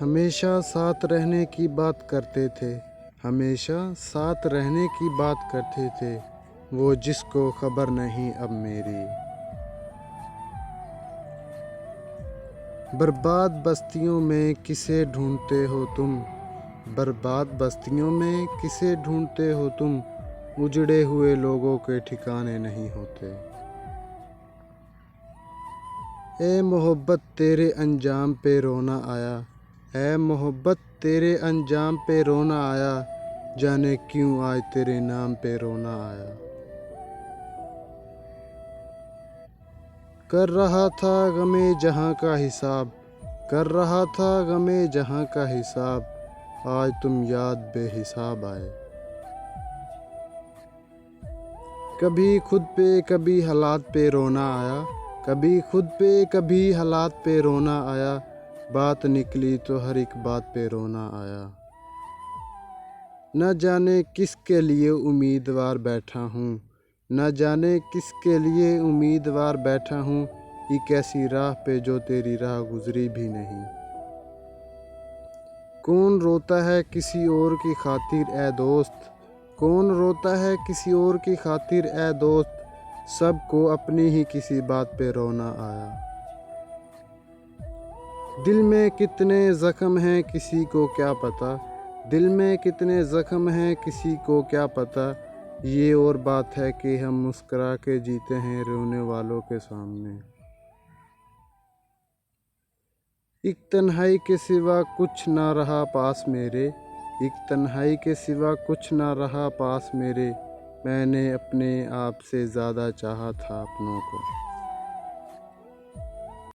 ہمیشہ ساتھ رہنے کی بات کرتے تھے، ہمیشہ ساتھ رہنے کی بات کرتے تھے، وہ جس کو خبر نہیں اب میری۔ برباد بستیوں میں کسے ڈھونڈتے ہو تم، برباد بستیوں میں کسے ڈھونڈتے ہو تم، اجڑے ہوئے لوگوں کے ٹھکانے نہیں ہوتے۔ اے محبت تیرے انجام پہ رونا آیا، اے محبت تیرے انجام پہ رونا آیا، جانے کیوں آج تیرے نام پہ رونا آیا۔ کر رہا تھا غم جہاں کا حساب، کر رہا تھا غم جہاں کا حساب، آج تم یاد بے حساب آئے۔ کبھی خود پہ کبھی حالات پہ رونا آیا، کبھی خود پہ کبھی حالات پہ رونا آیا، بات نکلی تو ہر ایک بات پہ رونا آیا۔ نہ جانے کس کے لیے امیدوار بیٹھا ہوں، نہ جانے کس کے لیے امیدوار بیٹھا ہوں، ایک ایسی راہ پہ جو تیری راہ گزری بھی نہیں۔ کون روتا ہے کسی اور کی خاطر اے دوست، کون روتا ہے کسی اور کی خاطر اے دوست، سب کو اپنی ہی کسی بات پہ رونا آیا۔ دل میں کتنے زخم ہیں کسی کو کیا پتہ، دل میں کتنے زخم ہیں کسی کو کیا پتہ، یہ اور بات ہے کہ ہم مسکرا کے جیتے ہیں رونے والوں کے سامنے۔ ایک تنہائی کے سوا کچھ نہ رہا پاس میرے، ایک تنہائی کے سوا کچھ نہ رہا پاس میرے، میں نے اپنے آپ سے زیادہ چاہا تھا اپنوں کو۔